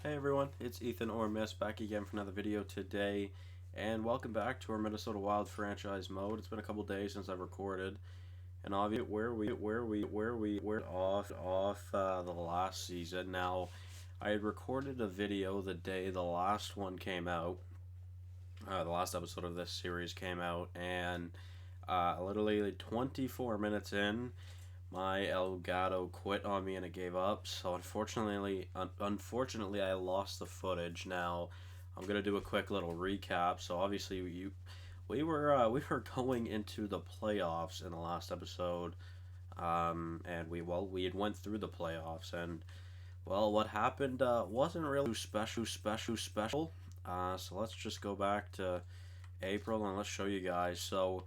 Hey everyone, it's Ethan or Miss back again for another video today, and welcome back to our Minnesota Wild franchise mode. It's been a couple days since I've recorded, and obviously we're off the last season. Now, I had recorded a video the day the last one came out, the last episode of this series came out, and literally like 24 minutes in, my Elgato quit on me and it gave up. So unfortunately, I lost the footage. Now, I'm gonna do a quick little recap. So obviously, we were going into the playoffs in the last episode, and we had went through the playoffs, and what happened wasn't really special. So let's just go back to April and let's show you guys. So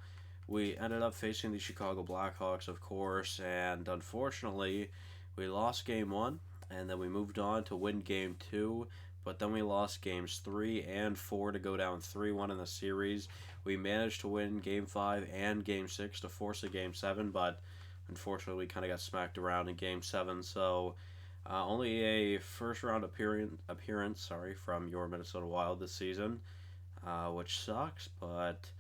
we ended up facing the Chicago Blackhawks, of course, and unfortunately, we lost game one, and then we moved on to win game two, but then we lost games three and four to go down 3-1 in the series. We managed to win game five and game six to force a game seven, but unfortunately, we kind of got smacked around in game seven, so. Only a first round appearance from your Minnesota Wild this season, which sucks, but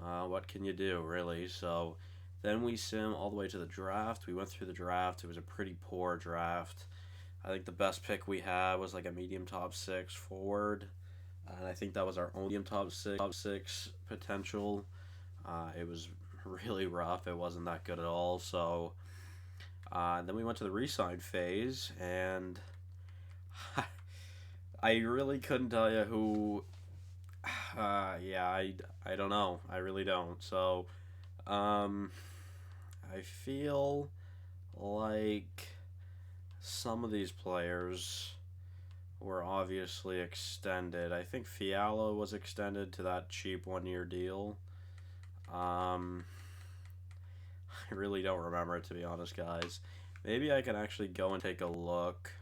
what can you do, really? So then we sim all the way to the draft. We went through the draft. It was a pretty poor draft. I think the best pick we had was like a medium top six forward, and I think that was our only medium top six potential. It was really rough. It wasn't that good at all. So then we went to the re-sign phase, and I really couldn't tell you who. I don't know. I really don't. So, um, I feel like some of these players were obviously extended. I think Fiala was extended to that cheap 1 year deal. I really don't remember it, to be honest, guys. Maybe I can actually go and take a look.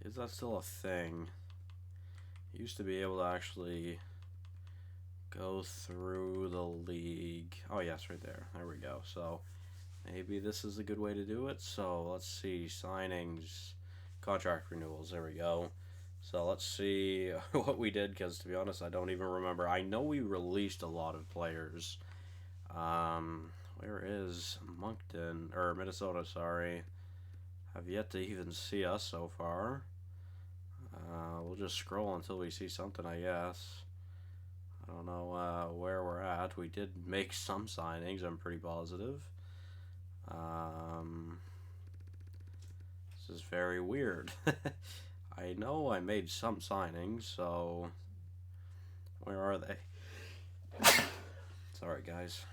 Is that still a thing? Used to be able to actually go through the league. Oh, yes, right there. There we go. So maybe this is a good way to do it. So let's see. Signings, contract renewals. There we go. So let's see what we did, because to be honest, I don't even remember. I know we released a lot of players. Where is Moncton, or Minnesota, sorry. Have yet to even see us so far. We'll just scroll until we see something, I guess. I don't know where we're at. We did make some signings, I'm pretty positive. This is very weird. I know I made some signings, so where are they? Sorry, guys.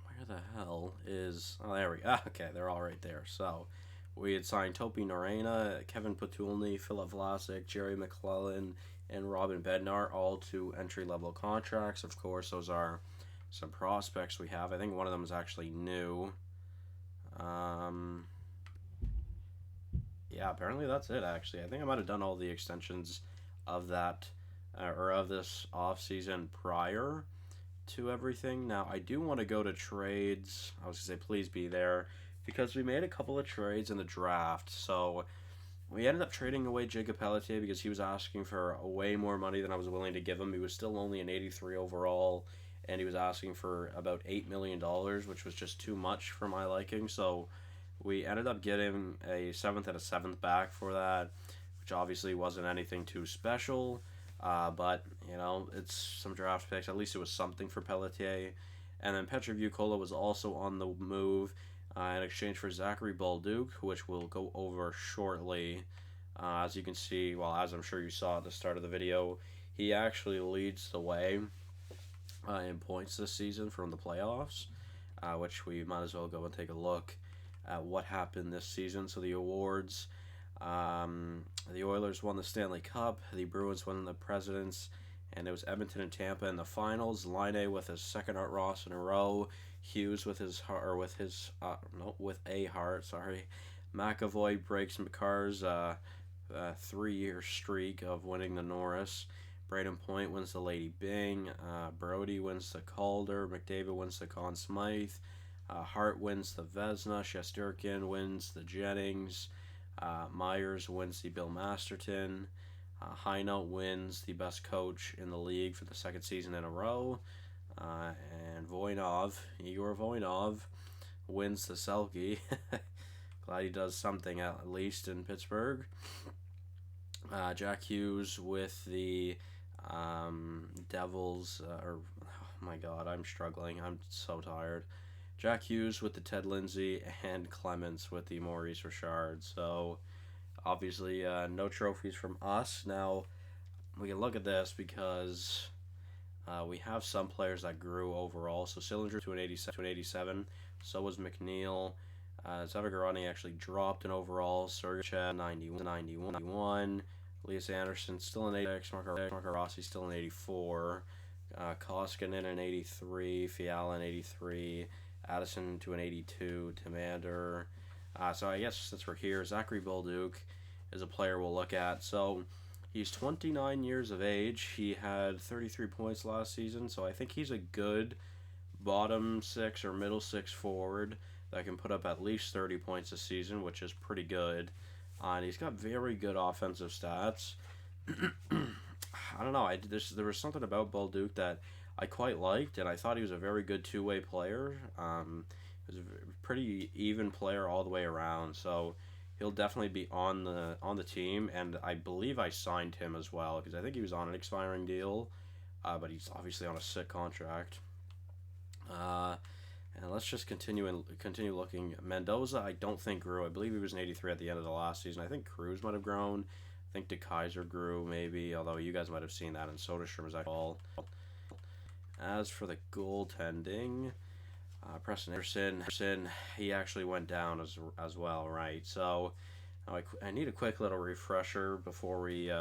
Where the hell is... Oh, there we go. Okay, they're all right there. So, we had signed Topi Norena, Kevin Petulny, Philip Vlasic, Jerry McClellan, and Robin Bednar, all to entry-level contracts. Of course, those are some prospects we have. I think one of them is actually new. Yeah, apparently that's it, actually. I think I might have done all the extensions of that, or of this off-season prior to everything. Now, I do want to go to trades. I was going to say, please be there, because we made a couple of trades in the draft. So we ended up trading away Jacob Pelletier because he was asking for way more money than I was willing to give him. He was still only an 83 overall, and he was asking for about $8 million, which was just too much for my liking. So we ended up getting a 7th and a 7th back for that, which obviously wasn't anything too special. But, you know, it's some draft picks. At least it was something for Pelletier. And then Petr Vukola was also on the move in exchange for Zachary Balduke, which we'll go over shortly. As you can see, well, as I'm sure you saw at the start of the video, he actually leads the way in points this season from the playoffs, which we might as well go and take a look at what happened this season. So the awards... the Oilers won the Stanley Cup, the Bruins won the Presidents, and it was Edmonton and Tampa in the finals. Laine with his second Art Ross in a row, Hughes with with a heart. McAvoy breaks Makar's 3-year streak of winning the Norris. Braden Point wins the Lady Byng. Brody wins the Calder. McDavid wins the Conn Smythe. Hart wins the Vezina. Shesterkin wins the Jennings. Myers wins the Bill Masterton. High wins the best coach in the league for the second season in a row. And Igor Voinov, wins the Selke. Glad he does something at least in Pittsburgh. Jack Hughes with the Devils. Oh my God, I'm struggling. I'm so tired. Jack Hughes with the Ted Lindsay, and Clements with the Maurice Richard. So, obviously, no trophies from us. Now, we can look at this because we have some players that grew overall. So, Sillinger to an 87. So was McNeil. Zavigarani actually dropped in overall. Sergachev 91. Elias Anderson still an 86. Marco Rossi still an 84. Koskinen an 83. Fiala an 83. Addison to an 82. Timander. So I guess since we're here, Zachary Bolduc is a player we'll look at. So he's 29 years of age. He had 33 points last season. So I think he's a good bottom six or middle six forward that can put up at least 30 points a season, which is pretty good. And he's got very good offensive stats. I don't know. There was something about Bolduc that I quite liked, and I thought he was a very good two-way player. He was a pretty even player all the way around, so he'll definitely be on the team. And I believe I signed him as well because I think he was on an expiring deal, but he's obviously on a sick contract. And let's just continue looking. Mendoza, I don't think grew. I believe he was an 83 at the end of the last season. I think Cruz might have grown. I think DeKaiser grew, maybe, although you guys might have seen that, and Soderstrom was actually all. As for the goaltending, Preston Anderson, he actually went down as well, right? So I need a quick little refresher before we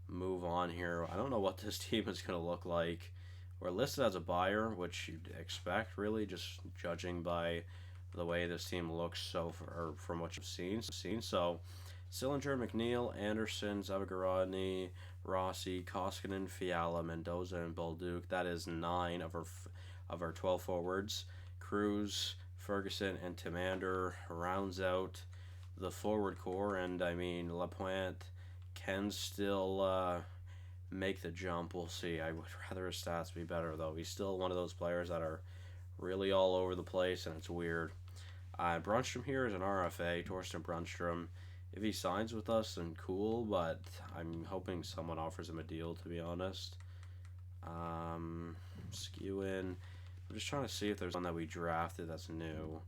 move on here. I don't know what this team is going to look like. We're listed as a buyer, which you'd expect, really, just judging by the way this team looks from what you've seen. So, Sillinger, McNeil, Anderson, Zavigarani, Rossi, Koskinen, Fiala, Mendoza, and Bolduc. That is 9 of our 12 forwards. Cruz, Ferguson, and Timander rounds out the forward core, and I mean Lapointe can still make the jump. We'll see. I would rather his stats be better, though. He's still one of those players that are really all over the place, and it's weird. Brunstrom here is an RFA, Torsten Brunstrom. If he signs with us, then cool, but I'm hoping someone offers him a deal, to be honest. Skewin. I'm just trying to see if there's one that we drafted that's new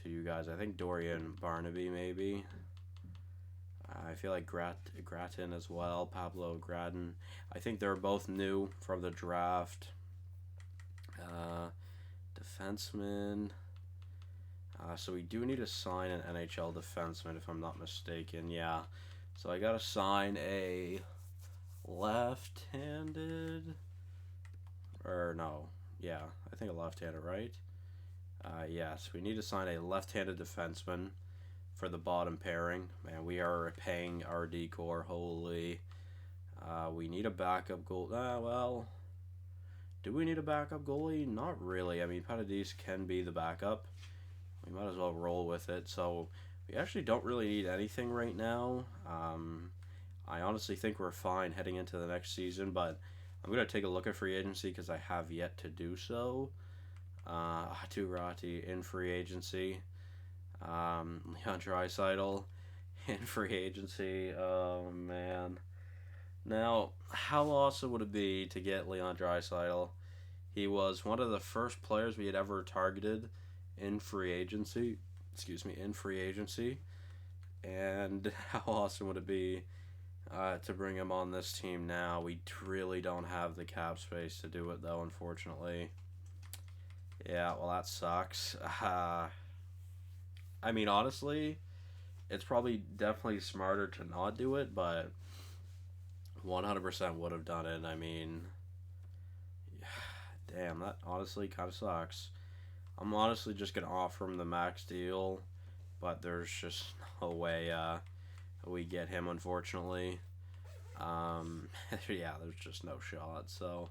to you guys. I think Dorian Barnaby, maybe. I feel like Grattan as well, Pablo Grattan. I think they're both new from the draft. Defenseman. So we do need to sign an NHL defenseman, if I'm not mistaken. Yeah. So I got to sign a left-handed... Or no. Yeah, I think a left-handed, right? Yes, we need to sign a left-handed defenseman for the bottom pairing. Man, we are paying our decor. Holy. We need a backup goal. Well, do we need a backup goalie? Not really. I mean, Paradis can be the backup. We might as well roll with it. So we actually don't really need anything right now. I honestly think we're fine heading into the next season, but I'm going to take a look at free agency because I have yet to do so. Turati in free agency. Leon Draisaitl in free agency. Oh, man. Now, how awesome would it be to get Leon Draisaitl? He was one of the first players we had ever targeted in free agency. And how awesome would it be to bring him on this team now? We really don't have the cap space to do it, though, unfortunately. Yeah, well, that sucks. I mean, honestly, it's probably definitely smarter to not do it, but 100% would have done it. I mean, damn, that honestly kind of sucks. I'm honestly just going to offer him the max deal, but there's just no way we get him, unfortunately. Yeah, there's just no shot. So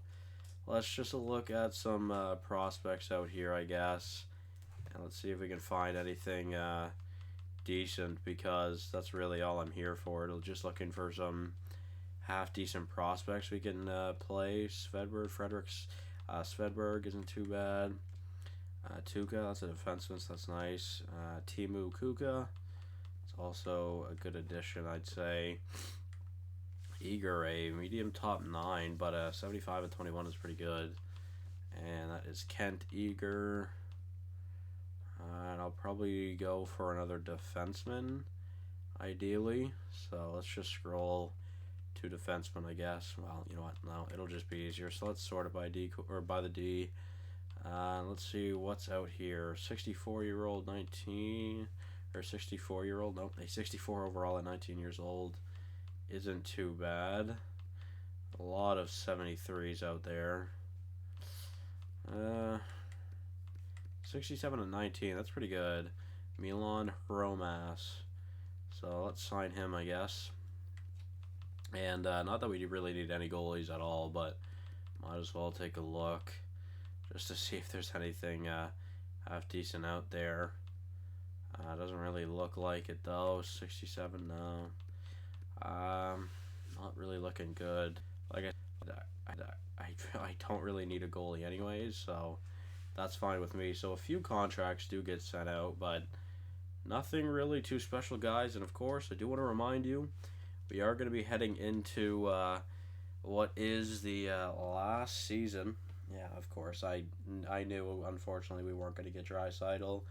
let's just look at some prospects out here, I guess. And let's see if we can find anything decent because that's really all I'm here for. It'll just looking for some half decent prospects we can play. Svedberg isn't too bad. Tuca, that's a defenseman, so that's nice. Timu Kuka, it's also a good addition, I'd say. Eager, a medium top 9, but 75 and 21 is pretty good. And that is Kent Eager. And I'll probably go for another defenseman, ideally. So let's just scroll to defenseman, I guess. Well, you know what? No, it'll just be easier. So let's sort it by D or by the D. Let's see what's out here. 64-year-old, 19 or 64-year-old. Nope, a 64 overall at 19 years old isn't too bad. A lot of 73s out there. 67 and 19, that's pretty good. Milan Hromas. So let's sign him, I guess. And not that we really need any goalies at all, but might as well take a look just to see if there's anything half decent out there. Doesn't really look like it though. 67, no. Not really looking good. Like I don't really need a goalie anyways, so that's fine with me. So a few contracts do get sent out, but nothing really too special, guys. And of course, I do want to remind you, we are going to be heading into what is the last season. Yeah, of course. I knew, unfortunately, we weren't going to get Draisaitl.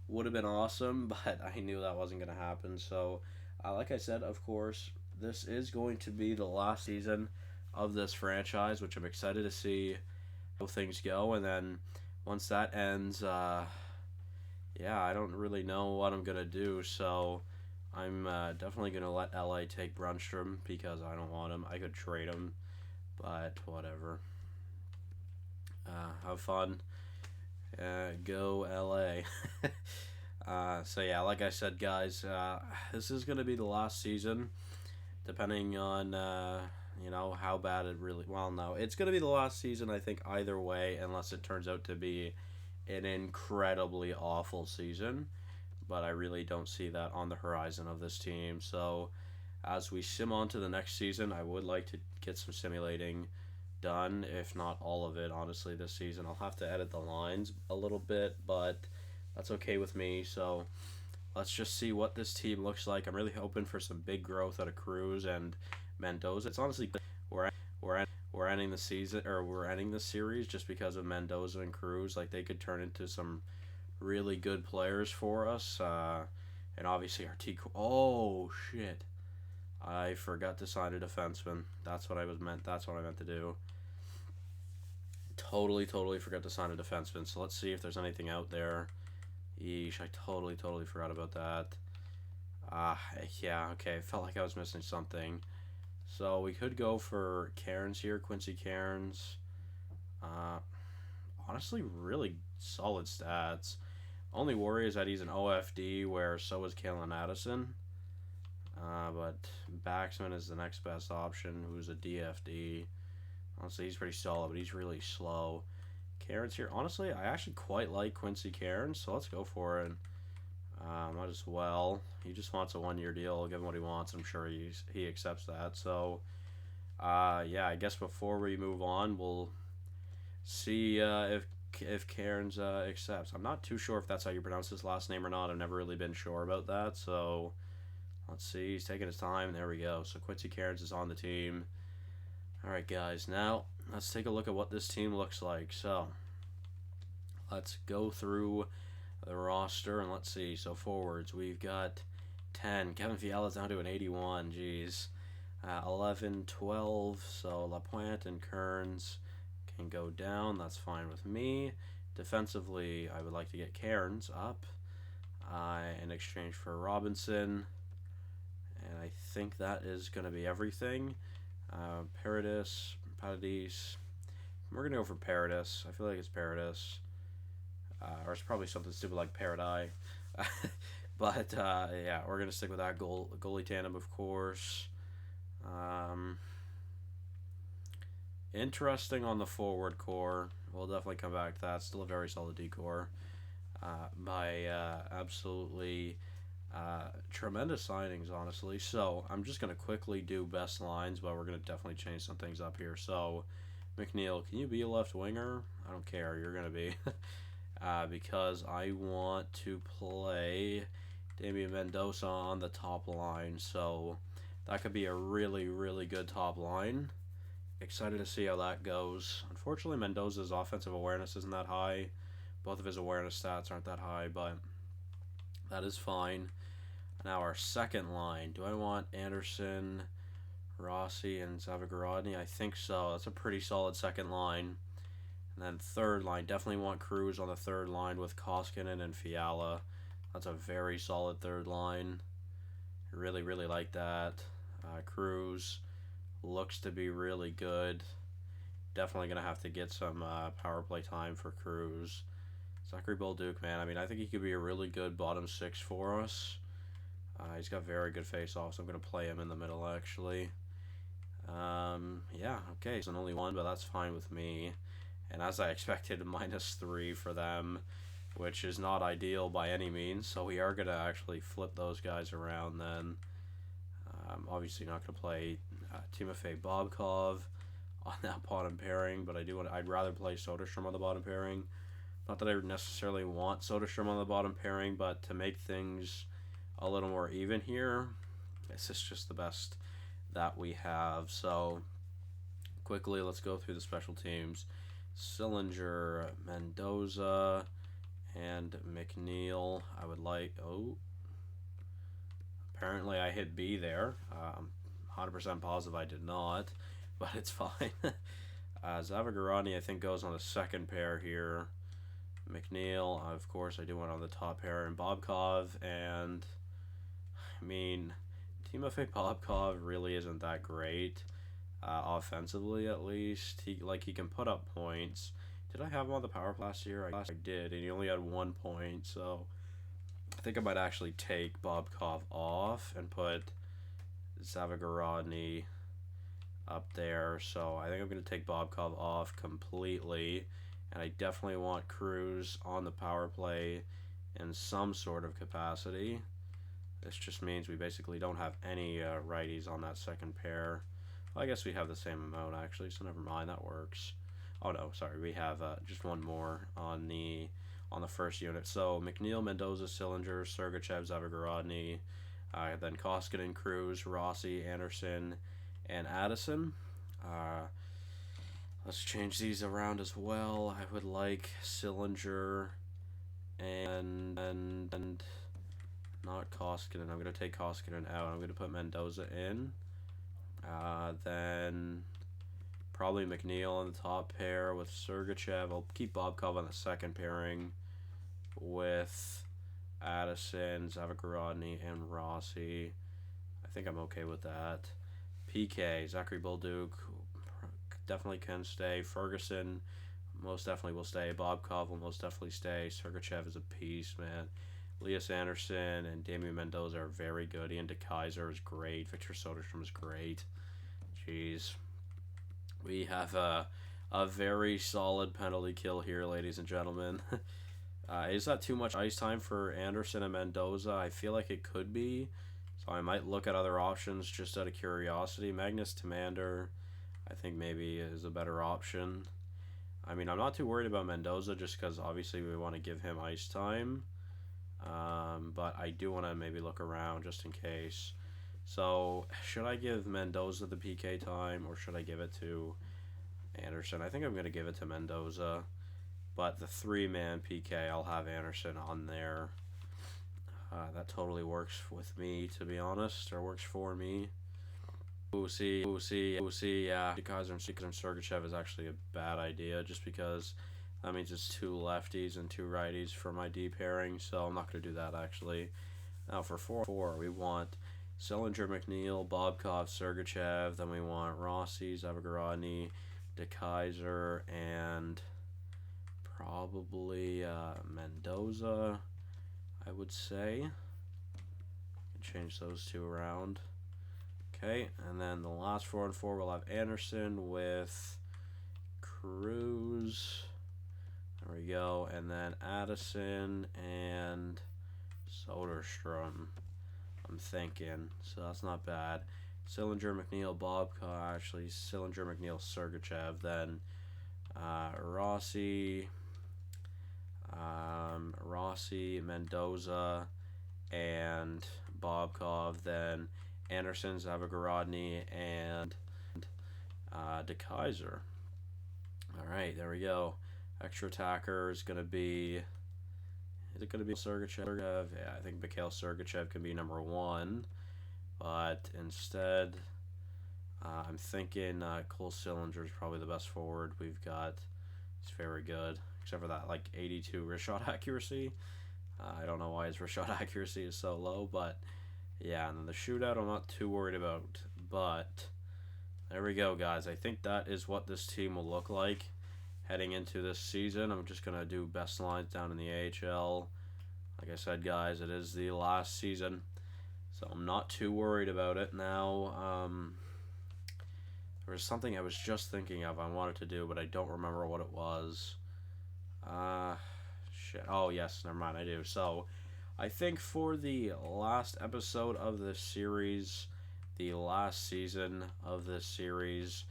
Would have been awesome, but I knew that wasn't going to happen. So, like I said, of course, this is going to be the last season of this franchise, which I'm excited to see how things go. And then once that ends, yeah, I don't really know what I'm going to do. So I'm definitely going to let LA take Brunstrom because I don't want him. I could trade him, but whatever. Have fun. Go LA. So yeah, like I said, guys, this is going to be the last season, depending on you know, how bad it really... Well, no, it's going to be the last season, I think, either way, unless it turns out to be an incredibly awful season. But I really don't see that on the horizon of this team. So as we sim on to the next season, I would like to get some simulating done, if not all of it, honestly, this season. I'll have to edit the lines a little bit, but that's okay with me. So let's just see what this team looks like. I'm really hoping for some big growth out of Cruz and Mendoza. It's honestly we're ending the season, or we're ending the series just because of Mendoza and Cruz. Like, they could turn into some really good players for us. And obviously our T. Oh shit! I forgot to sign a defenseman. That's what I meant to do. Totally forgot to sign a defenseman. So let's see if there's anything out there. Yeesh, I totally forgot about that. Yeah, okay. Felt like I was missing something. So we could go for Cairns here, Quincy Cairns. Honestly, really solid stats. Only worry is that he's an OFD, where so is Kalen Addison. But Baxman is the next best option, who's a DFD. Honestly, he's pretty solid, but he's really slow. Cairns here. Honestly, I actually quite like Quincy Cairns, so let's go for it. Might as well. He just wants a one-year deal. I'll give him what he wants. I'm sure he accepts that. So, yeah, I guess before we move on, we'll see if Cairns accepts. I'm not too sure if that's how you pronounce his last name or not. I've never really been sure about that. So, let's see. He's taking his time. There we go. So, Quincy Cairns is on the team. All right, guys. Now, let's take a look at what this team looks like. So, let's go through the roster, and let's see. So forwards, we've got 10. Kevin Fiala's down to an 81. Jeez. 11, 12. So Lapointe and Kearns can go down. That's fine with me. Defensively, I would like to get Cairns up in exchange for Robinson. And I think that is going to be everything. Paradis. We're going to go for Paradis. I feel like it's Paradis. Or it's probably something stupid like Paradise. But, yeah, we're going to stick with that goalie tandem, of course. Interesting on the forward core. We'll definitely come back to that. Still a very solid D-core. By absolutely Tremendous signings, honestly. So I'm just going to quickly do best lines, but we're going to definitely change some things up here. So, McNeil, can you be a left winger? I don't care. You're going to be. Because I want to play Damian Mendoza on the top line. So that could be a really, really good top line. Excited to see how that goes. Unfortunately, Mendoza's offensive awareness isn't that high. Both of his awareness stats aren't that high, but that is fine. Now our second line. Do I want Anderson, Rossi, and Zavagarodny? I think so. That's a pretty solid second line. And then third line, definitely want Cruz on the third line with Koskinen and Fiala. That's a very solid third line. I really, really like that. Cruz looks to be really good. Definitely going to have to get some power play time for Cruz. Zachary Bolduc, man, I mean, I think he could be a really good bottom six for us. He's got very good face-offs. I'm going to play him in the middle, actually. Yeah, okay, so only one, but that's fine with me. And as I expected, -3 for them, which is not ideal by any means. So we are going to actually flip those guys around then. Obviously not going to play Timofey Bobkov on that bottom pairing, but I'd rather play Soderstrom on the bottom pairing. Not that I necessarily want Soderstrom on the bottom pairing, but to make things a little more even here, this is just the best that we have. So quickly, let's go through the special teams. Sillinger, Mendoza, and McNeil. I would like... Oh. Apparently I hit B there. I'm 100% positive I did not, but it's fine. Zavagarodny, I think, goes on the second pair here. McNeil, of course, I do want on the top pair. And Bobkov, and... I mean, Timofey Bobkov really isn't that great. Offensively, at least. He can put up points. Did I have him on the power play last year? I did, and he only had 1 point, so I think I might actually take Bobkov off and put Zavagarodny up there. So I think I'm going to take Bobkov off completely, and I definitely want Cruz on the power play in some sort of capacity. This just means we basically don't have any righties on that second pair. Well, I guess we have the same amount, actually, so never mind, that works. Oh, no, sorry, we have just one more on the first unit. So, McNeil, Mendoza, Sillinger, Sergachev, Zavagarodny, then Koskinen, Cruz, Rossi, Anderson, and Addison. Let's change these around as well. I would like Sillinger and not Koskinen. I'm going to take Koskinen out. I'm going to put Mendoza in. Then probably McNeil on the top pair with Sergachev. I'll keep Bobkov on the second pairing with Addison, Zavagarodny, and Rossi. I think I'm okay with that. PK, Zachary Bolduc definitely can stay. Ferguson most definitely will stay. Bobkov will most definitely stay. Sergachev is a piece, man. Elias Anderson and Damian Mendoza are very good. Ian DeKaiser is great. Victor Soderstrom is great. Jeez. We have a very solid penalty kill here, ladies and gentlemen. Is that too much ice time for Anderson and Mendoza? I feel like it could be. So I might look at other options just out of curiosity. Magnus Timander, I think maybe is a better option. I mean, I'm not too worried about Mendoza just because obviously we want to give him ice time. But I do want to maybe look around just in case. So, should I give Mendoza the PK time, or should I give it to Anderson? I think I'm going to give it to Mendoza. But the 3-man PK, I'll have Anderson on there. That totally works with me, to be honest, or works for me. We'll see, yeah. DeKaiser and Sergachev is actually a bad idea, just because that means it's 2 lefties and 2 righties for my D pairing, so I'm not going to do that, actually. Now, for 4, we want Sillinger, McNeil, Bobkov, Sergachev. Then we want Rossi, Zavagarodny, DeKaiser, and probably Mendoza, I would say. Change those 2 around. Okay, and then the last 4 and 4, we'll have Anderson with Cruz. There we go. And then Addison and Soderstrom. thinking. So that's not bad. Sillinger, McNeil, actually Sillinger, McNeil, Sergachev, then Rossi, Mendoza, and Bobkov, then Anderson, Zavagorodny, and DeKaiser. All right, there we go. Extra attacker is going to be. Is it going to be Sergachev? Yeah, I think Mikhail Sergachev can be number 1. But instead, I'm thinking Cole Sillinger is probably the best forward we've got. He's very good, except for that 82 wrist shot accuracy. I don't know why his wrist shot accuracy is so low, but yeah. And then the shootout, I'm not too worried about. But there we go, guys. I think that is what this team will look like heading into this season. I'm just gonna do best lines down in the AHL. Like I said, guys, it is the last season, so I'm not too worried about it now. There was something I was just thinking of I wanted to do, but I don't remember what it was. Shit. Oh, yes, never mind, I do. So, I think for the last episode of this series, the last season of this series,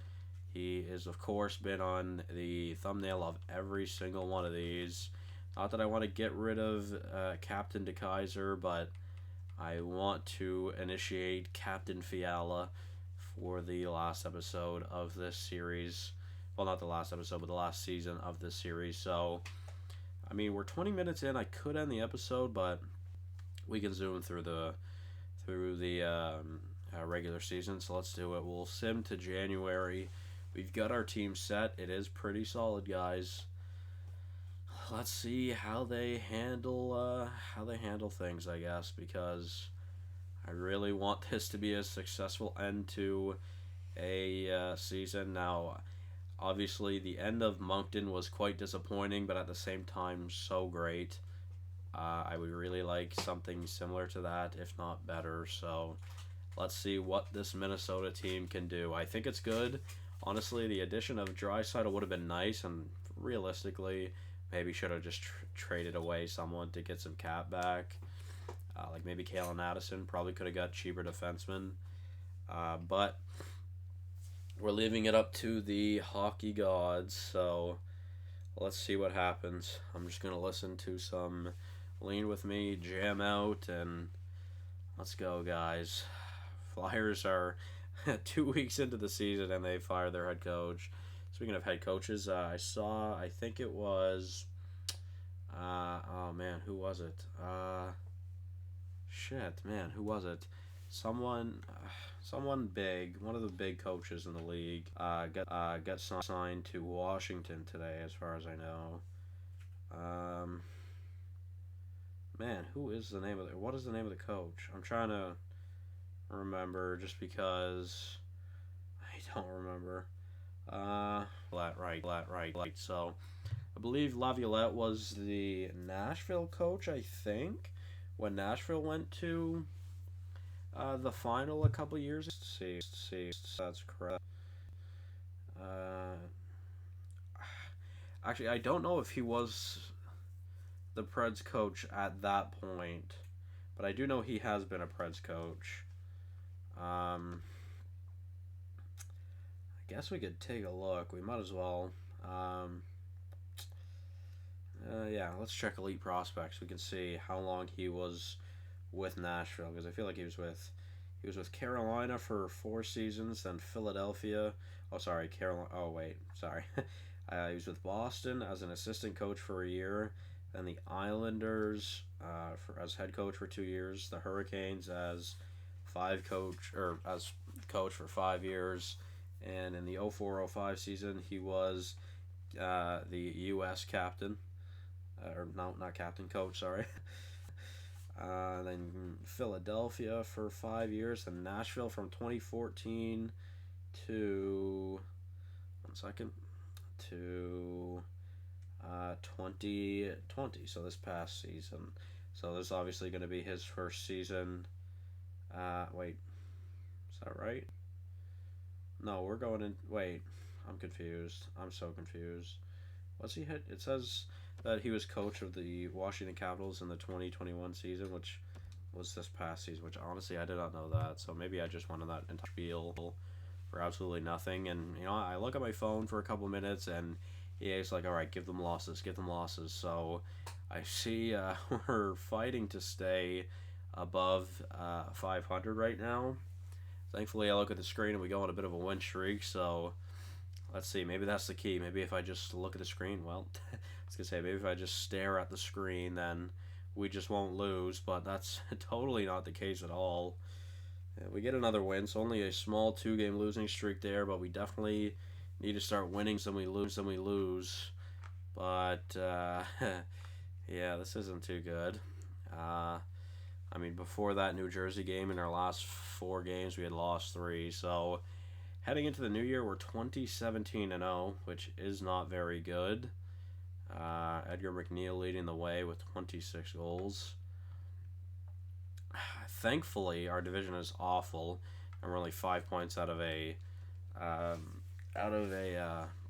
he has, of course, been on the thumbnail of every single one of these. Not that I want to get rid of Captain DeKaiser, but I want to initiate Captain Fiala for the last episode of this series. Well, not the last episode, but the last season of this series. So, I mean, we're 20 minutes in. I could end the episode, but we can zoom through the regular season. So let's do it. We'll sim to January. We've got our team set. It is pretty solid, guys. Let's see how they handle things, I guess, because I really want this to be a successful end to a season. Now, obviously, the end of Moncton was quite disappointing, but at the same time, so great. I would really like something similar to that, if not better. So, let's see what this Minnesota team can do. I think it's good. Honestly, the addition of Draisaitl would have been nice, and realistically, maybe should have just traded away someone to get some cap back. Like maybe Kalen Addison. Probably could have got cheaper defensemen. But we're leaving it up to the hockey gods, so let's see what happens. I'm just going to listen to some Lean With Me, jam out, and let's go, guys. Flyers are 2 weeks into the season, and they fired their head coach. Speaking of head coaches, I think it was, oh man, who was it? Who was it? Someone big, one of the big coaches in the league, got signed to Washington today, as far as I know. Man, what is the name of the coach? I'm trying to remember, just because I don't remember. Right. So, I believe Laviolette was the Nashville coach, I think, when Nashville went to the final a couple years. Let's see if that's correct. Actually, I don't know if he was the Preds coach at that point, but I do know he has been a Preds coach. I guess we could take a look. We might as well. Yeah, let's check Elite Prospects. We can see how long he was with Nashville, because I feel like he was with Carolina for 4 seasons, then Philadelphia. Oh, sorry, Carolina. Oh, wait, sorry. He was with Boston as an assistant coach for a year, then the Islanders as head coach for 2 years, the Hurricanes as coach for 5 years, and in the 04-05 season he was the U.S. captain, or no, not captain, coach, sorry. Then Philadelphia for 5 years, then Nashville from 2014 to 2020, so this past season. So this is obviously going to be his first season. Wait, is that right? No, we're going in. Wait, I'm confused. I'm so confused. What's he hit? It says that he was coach of the Washington Capitals in the 2021 season, which was this past season, which honestly I did not know that. So maybe I just went on that entire spiel for absolutely nothing. And I look at my phone for a couple minutes, and EA's like, "All right, give them losses, give them losses." So I see we're fighting to stay above 500 right now. Thankfully, I look at the screen and we go on a bit of a win streak. So let's see. Maybe that's the key. Maybe if I just look at the screen, well, I was gonna say maybe if I just stare at the screen, then we just won't lose. But that's totally not the case at all. We get another win. It's only a small 2-game losing streak there, but we definitely need to start winning. Some we lose. But yeah, this isn't too good. I mean, before that New Jersey game, in our last 4 games, we had lost 3. So heading into the new year, we're 20-17-0, which is not very good. Edgar McNeil leading the way with 26 goals. Thankfully, our division is awful, and we're only 5 points out of a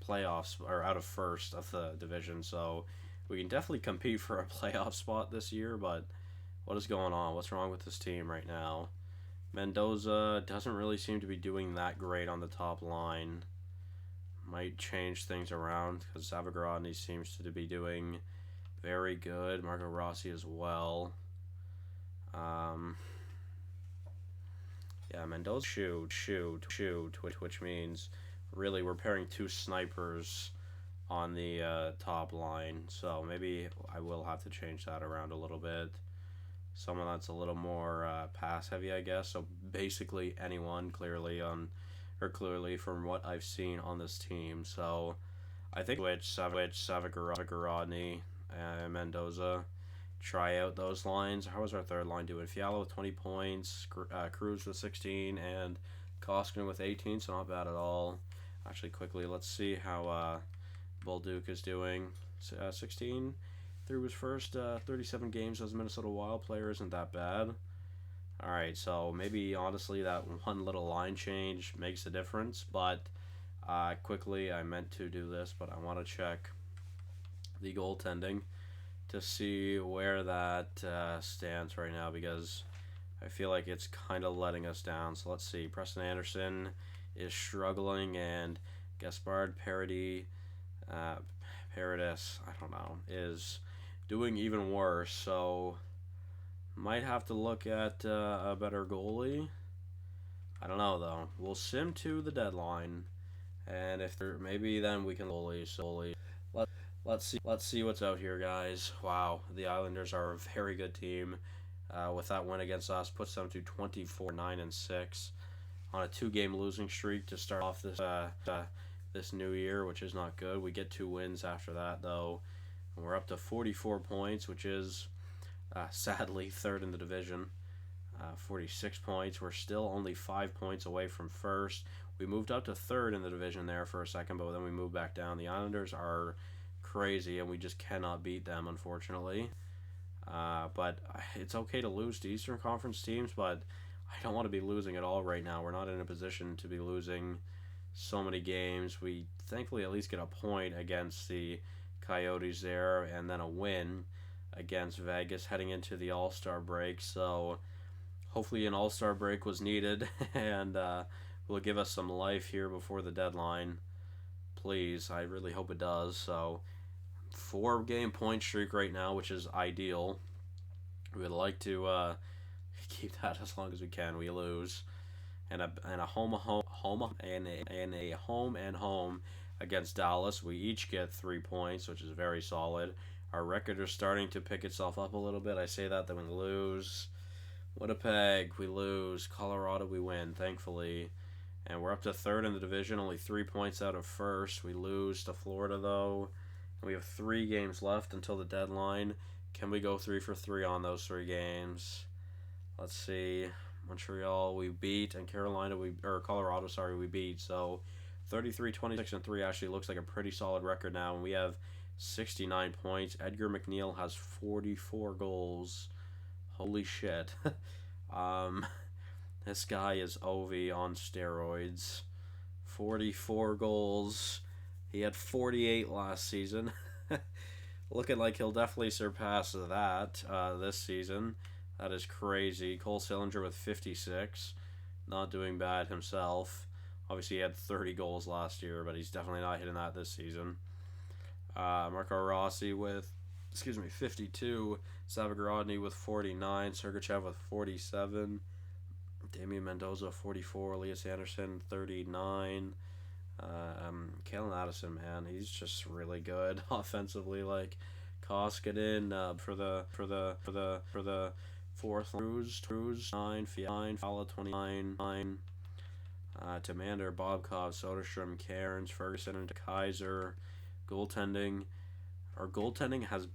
playoffs, or out of first of the division. So we can definitely compete for a playoff spot this year. But what is going on? What's wrong with this team right now? Mendoza doesn't really seem to be doing that great on the top line. Might change things around because Zavagradny seems to be doing very good. Marco Rossi as well. Yeah, Mendoza shoot, which means really we're pairing 2 snipers on the top line. So maybe I will have to change that around a little bit. Someone that's a little more pass heavy, I guess. So basically anyone, clearly from what I've seen on this team. So I think Savagarodny, and Mendoza, try out those lines. How was our third line doing? Fiala with 20 points, Cruz with 16, and Koskinen with 18, so not bad at all. Actually, quickly, let's see how Bolduc is doing. 16 through his first 37 games as a Minnesota Wild player isn't that bad. Alright, so maybe honestly that one little line change makes a difference, but quickly, I meant to do this, but I want to check the goaltending to see where that stands right now, because I feel like it's kind of letting us down. So let's see. Preston Anderson is struggling, and Gaspard Paradis, I don't know, is doing even worse. So might have to look at a better goalie. I don't know though. We'll sim to the deadline, and if there maybe then we can goalie. Let's see what's out here, guys. Wow, the Islanders are a very good team. With that win against us, puts them to 24-9-6 on a 2-game losing streak to start off this new year, which is not good. We get 2 wins after that though, and we're up to 44 points, which is sadly third in the division. 46 points. We're still only 5 points away from first. We moved up to third in the division there for a second, but then we moved back down. The Islanders are crazy, and we just cannot beat them, unfortunately. But it's okay to lose to Eastern Conference teams, but I don't want to be losing at all right now. We're not in a position to be losing so many games. We thankfully at least get a point against the Coyotes there, and then a win against Vegas heading into the All-Star break. So hopefully an All-Star break was needed, and will give us some life here before the deadline. Please, I really hope it does. So 4-game point streak right now, which is ideal. We would like to keep that as long as we can. We lose, and a home and home against Dallas. We each get 3 points, which is very solid. Our record is starting to pick itself up a little bit. I say that, then we lose. Winnipeg, we lose. Colorado, we win, thankfully. And we're up to third in the division, only 3 points out of first. We lose to Florida, though. And we have 3 games left until the deadline. Can we go 3 for 3 on those 3 games? Let's see. Montreal, we beat, and Colorado, we beat. So 33, 26, and 3 actually looks like a pretty solid record now. And we have 69 points. Edgar McNeil has 44 goals. Holy shit. This guy is Ovi on steroids. 44 goals. He had 48 last season. Looking like he'll definitely surpass that this season. That is crazy. Cole Sillinger with 56. Not doing bad himself. Obviously, he had 30 goals last year, but he's definitely not hitting that this season. Marco Rossi with, 52. Savagrodny with 49. Sergachev with 47. Damian Mendoza, 44. Elias Anderson, 39. Kalen Addison, man, he's just really good offensively. Like Koskinen for the fourth. Cruz 9. Fala 29. Demander, Bobkov, Soderstrom, Cairns, Ferguson, and Kaiser. Goaltending. Our goaltending has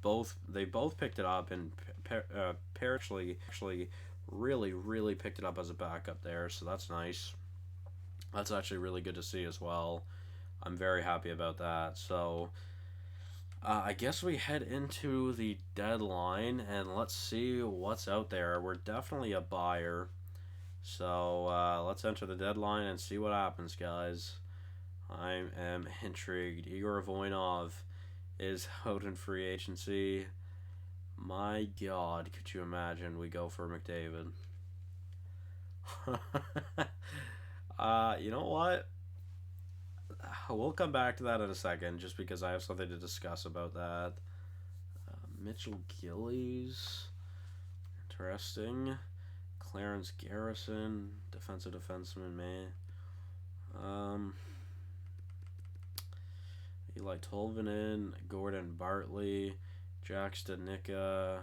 they both picked it up, and actually really picked it up as a backup there, so that's nice. That's actually really good to see as well. I'm very happy about that. So I guess we head into the deadline, and let's see what's out there. We're definitely a buyer. So let's enter the deadline and see what happens, guys. I am intrigued. Igor Voinov is out in free agency. My God, could you imagine we go for McDavid? You know what? We'll come back to that in a second, just because I have something to discuss about that. Mitchell Gillies, interesting. Clarence Garrison, defensive defenseman, man. Eli Tolvanen, Gordon Bartley, Jack Stanicka,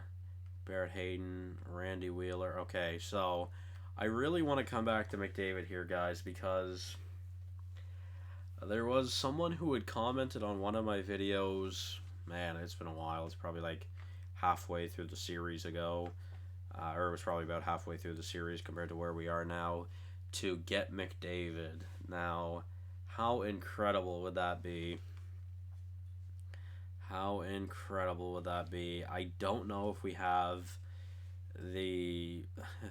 Barrett Hayden, Randy Wheeler. Okay, so I really want to come back to McDavid here, guys, because there was someone who had commented on one of my videos. Man, it's been a while. It's probably like halfway through the series ago. Or it was probably about halfway through the series compared to where we are now, to get McDavid. Now, how incredible would that be? How incredible would that be? I don't know if we have the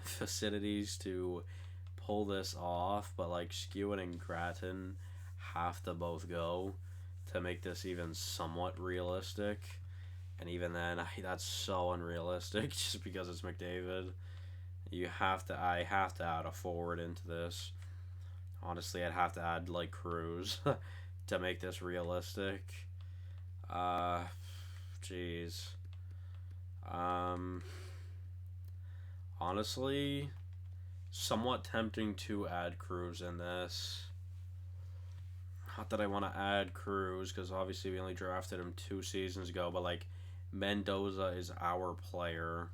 facilities to pull this off, but like Skewen and Grattan have to both go to make this even somewhat realistic. And even then, that's so unrealistic just because it's McDavid. I have to add a forward into this. Honestly, I'd have to add like Cruz to make this realistic. Jeez. Honestly, somewhat tempting to add Cruz in this. Not that I want to add Cruz, because obviously we only drafted him 2 seasons ago, but like Mendoza is our player.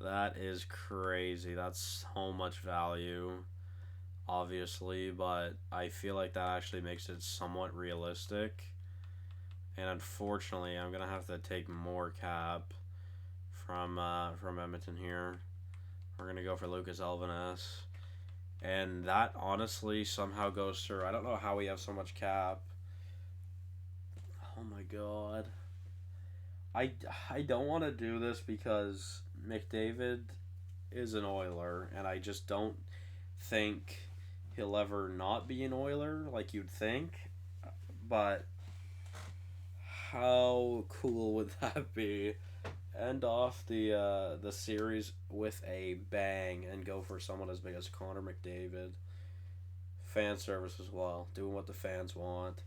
That is crazy. That's so much value, obviously, but I feel like that actually makes it somewhat realistic. And unfortunately, I'm gonna have to take more cap from Edmonton here. We're gonna go for Lucas Elvenes, and that honestly somehow goes through. I don't know how we have so much cap. Oh my God. I don't want to do this because McDavid is an Oiler, and I just don't think he'll ever not be an Oiler like you'd think. But how cool would that be? End off the series with a bang and go for someone as big as Connor McDavid. Fan service as well, doing what the fans want.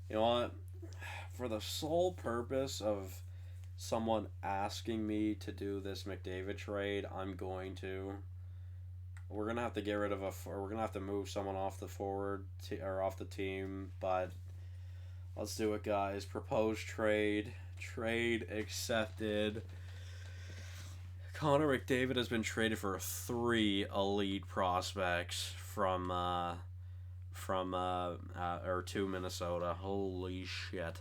You know what? For the sole purpose of someone asking me to do this McDavid trade, I'm going to. We're gonna have to get rid of we're gonna have to move someone off the forward or off the team, but let's do it, guys. Proposed trade. Trade accepted. Connor McDavid has been traded for 3 elite prospects from to Minnesota. Holy shit.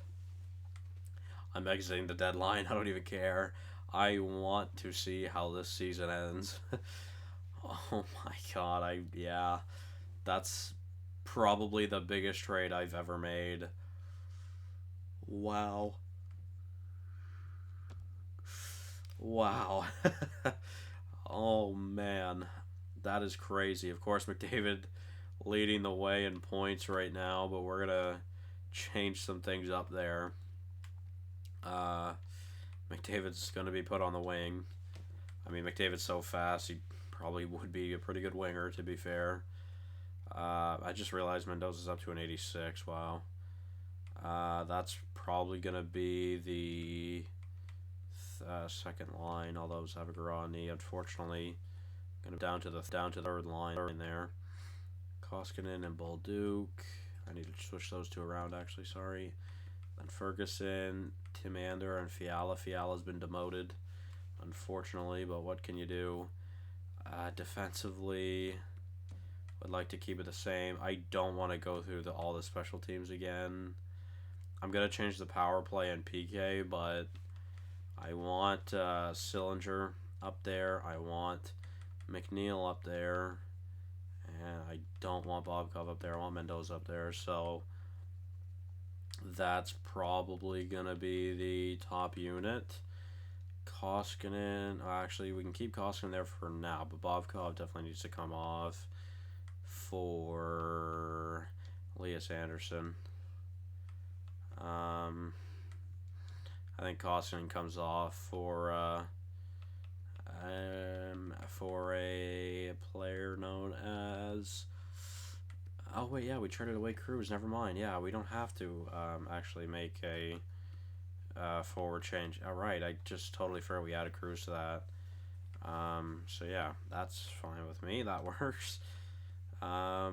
I'm exiting the deadline. I don't even care. I want to see how this season ends. Oh my God. Yeah. That's probably the biggest trade I've ever made. Wow. Wow. Oh man. That is crazy. Of course, McDavid leading the way in points right now, but we're gonna change some things up there. McDavid's going to be put on the wing. I mean, McDavid's so fast, he probably would be a pretty good winger, to be fair. I just realized Mendoza's up to an 86. Wow. That's probably going to be the second line, although Zavigarani, unfortunately, going to down to the third line in there. Koskinen and Bolduc. I need to switch those two around, actually, sorry. Then Ferguson, Timander, and Fiala. Fiala's been demoted, unfortunately, but what can you do? Defensively, would like to keep it the same. I don't want to go through all the special teams again. I'm going to change the power play and PK, but I want Sillinger up there. I want McNeil up there. And I don't want Bobkov up there. I want Mendoza up there. So that's probably going to be the top unit. Koskinen. Actually, we can keep Koskinen there for now. But Bobkov definitely needs to come off for Elias Anderson. I think Koskinen comes off for a player known as... Oh, wait, yeah, we traded away Cruz. Never mind. Yeah, we don't have to actually make a forward change. All right, I just totally forgot we added Cruz to that. So, yeah, that's fine with me. That works. How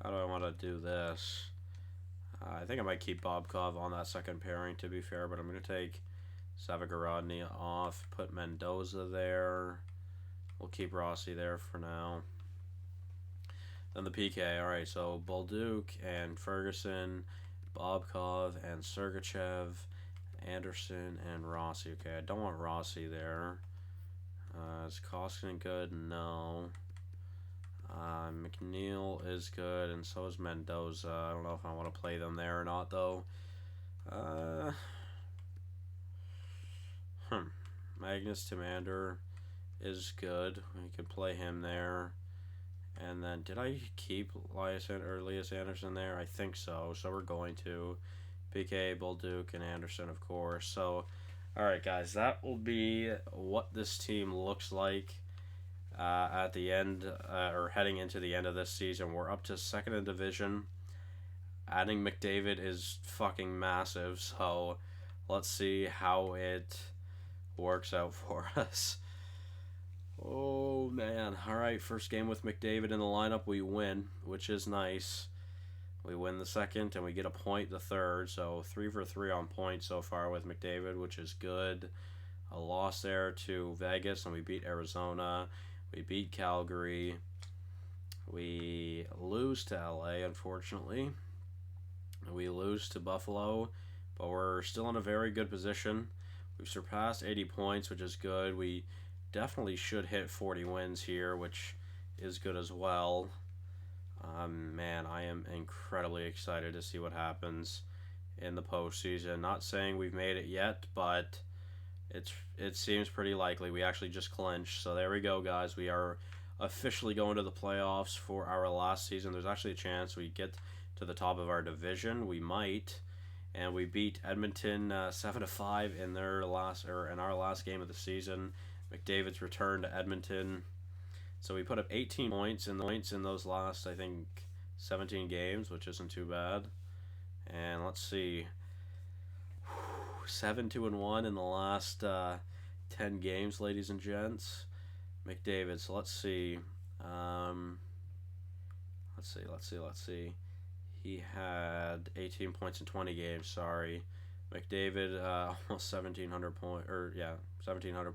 do I want to do this? I think I might keep Bobkov on that second pairing, to be fair, but I'm going to take Zavigarodny off, put Mendoza there. We'll keep Rossi there for now. Then the PK. All right, so Bolduc and Ferguson, Bobkov and Sergachev, Anderson and Rossi. Okay, I don't want Rossi there. Is Koskinen good? No. McNeil is good, and so is Mendoza. I don't know if I want to play them there or not, though. Magnus Timander is good. We could play him there. And then, did I keep Elias Anderson there? I think so. So we're going to PK, Bolduc, and Anderson, of course. So, all right, guys, that will be what this team looks like at the end, or heading into the end of this season. We're up to second in division. Adding McDavid is fucking massive. So let's see how it works out for us. Oh, man. All right, first game with McDavid in the lineup, we win, which is nice. We win the second, and we get a point the third, so 3 for 3 on points so far with McDavid, which is good. A loss there to Vegas, and we beat Arizona. We beat Calgary. We lose to LA, unfortunately. We lose to Buffalo, but we're still in a very good position. We've surpassed 80 points, which is good. We definitely should hit 40 wins here, which is good as well. Man, I am incredibly excited to see what happens in the postseason. Not saying we've made it yet, but it seems pretty likely. We actually just clinched. So there we go, guys. We are officially going to the playoffs for our last season. There's actually a chance we get to the top of our division. We might. And we beat Edmonton 7-5 in our last game of the season. McDavid's return to Edmonton. So we put up 18 points in those last, I think, 17 games, which isn't too bad. And let's see, 7-2-1 in the last 10 games, ladies and gents. McDavid. So let's see. Let's see. He had 18 points in 20 games. Sorry, McDavid almost 1,700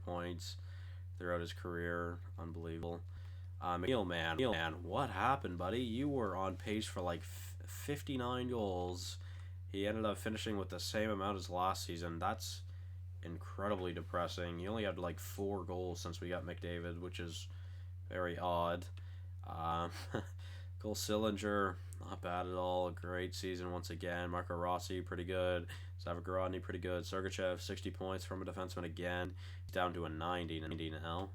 points throughout his career. Unbelievable. McNeil, man, what happened, buddy? You were on pace for like 59 goals. He ended up finishing with the same amount as last season. That's incredibly depressing. He only had like 4 goals since we got McDavid, which is very odd. Cole Sillinger, not bad at all. A great season once again. Marco Rossi, pretty good. Zavigarodny, pretty good. Sergachev, 60 points from a defenseman again. He's down to a 90 now.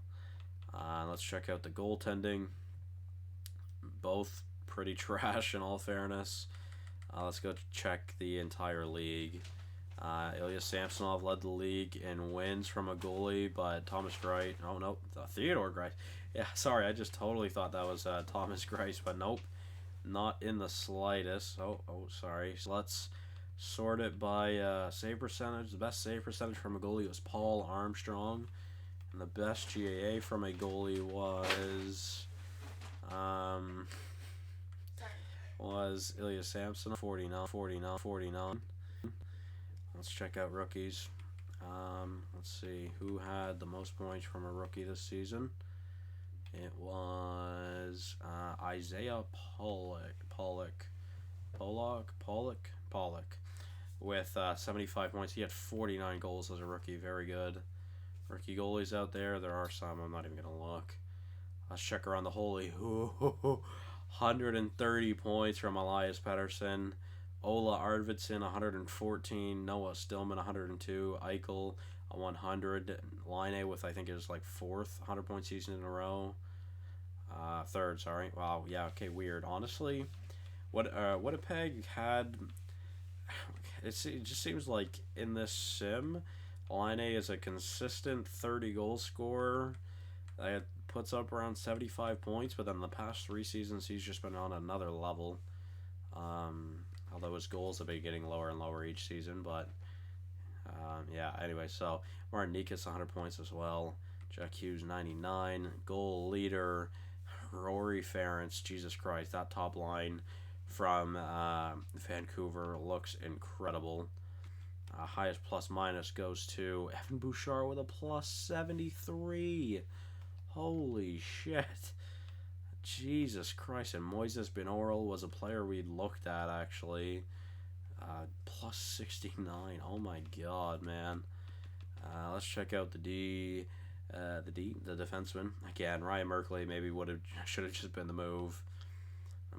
Let's check out the goaltending. Both pretty trash in all fairness. Let's go check the entire league. Ilya Samsonov led the league in wins from a goalie, but Thomas Greiss... Oh, no. Theodore Greiss. Yeah, sorry. I just totally thought that was Thomas Greiss, but nope. Not in the slightest. Oh, sorry. So let's sort it by save percentage. The best save percentage from a goalie was Paul Armstrong. And the best GAA from a goalie was... was Ilya Samsonov, 49. Let's check out rookies. Let's see who had the most points from a rookie this season. It was Isaiah Pollock with 75 points. He had 49 goals as a rookie. Very good. Rookie goalies out there. There are some. I'm not even gonna look. Let's check around the holy. 130 points from Elias Pettersson. Ola Arvidsson, 114. Noah Stillman, 102. Eichel, 100. Line with, I think, is like fourth 100-point season in a row. Third, sorry. Wow, yeah, okay, weird. Honestly, Winnipeg had... It just seems like in this sim, Line is a consistent 30-goal scorer that puts up around 75 points, but then the past 3 seasons, he's just been on another level. Although his goals have been getting lower and lower each season, but yeah, anyway, so Martin Nikas 100 points as well. Jack Hughes 99. Goal leader Rory Ferentz. Jesus Christ, that top line from Vancouver looks incredible. Highest plus minus goes to Evan Bouchard with a plus 73. Holy shit. Jesus Christ. And Moises Binoral was a player we'd looked at, actually. Plus 69. Oh my god, man. Let's check out the defenseman. Again, Ryan Merkley maybe should have just been the move.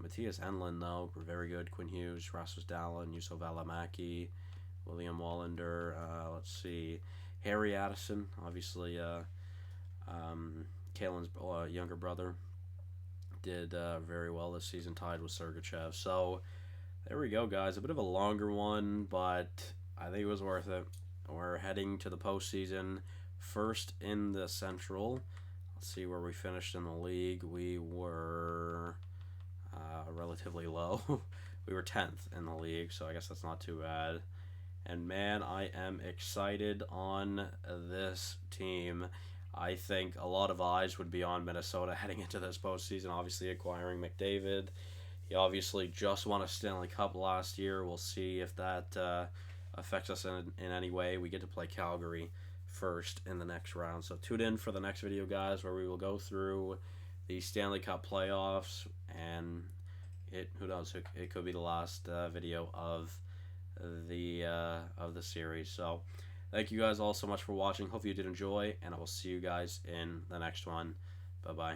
Matthias Enlund, though, were very good. Quinn Hughes, Rasmus Dahlin, Juuso Välimäki, William Wallander. Let's see. Harry Addison, obviously, Kalen's younger brother, did very well this season, tied with Sergachev. So there we go, guys. A bit of a longer one, but I think it was worth it. We're heading to the postseason, first in the Central. Let's see where we finished in the league. We were relatively low. We were 10th in the league, so I guess that's not too bad. And man, I am excited on this team. I think a lot of eyes would be on Minnesota heading into this postseason, obviously acquiring McDavid. He obviously just won a Stanley Cup last year. We'll see if that affects us in any way. We get to play Calgary first in the next round. So tune in for the next video, guys, where we will go through the Stanley Cup playoffs, and who knows, it could be the last video of the series. So thank you guys all so much for watching. Hope you did enjoy, and I will see you guys in the next one. Bye bye.